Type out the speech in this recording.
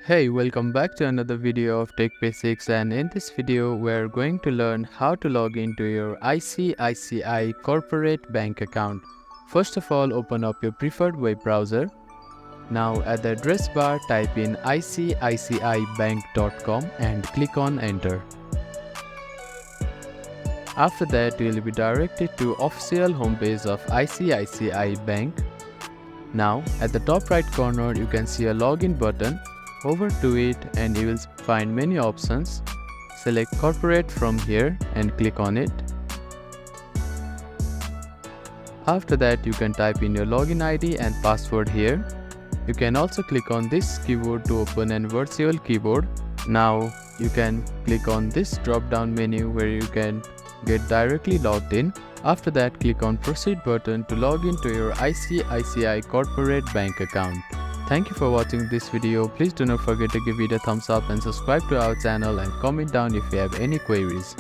Hey, welcome back to another video of Tech Basics, and in this video we're going to learn how to log into your ICICI corporate bank account. First of all, open up your preferred web browser. Now at the address bar type in icicibank.com and click on enter. After that you will be directed to official homepage of ICICI Bank. Now at the top right corner you can see a login button. Over to it and you will find many options. Select corporate from here and click on it. After that you can type in your login ID and password here. You can also click on this keyboard to open a virtual keyboard. Now you can click on this drop down menu where you can get directly logged in. After that click on proceed button to log into your ICICI corporate bank account. Thank you for watching this video. Please do not forget to give it a thumbs up and subscribe to our channel and comment down if you have any queries.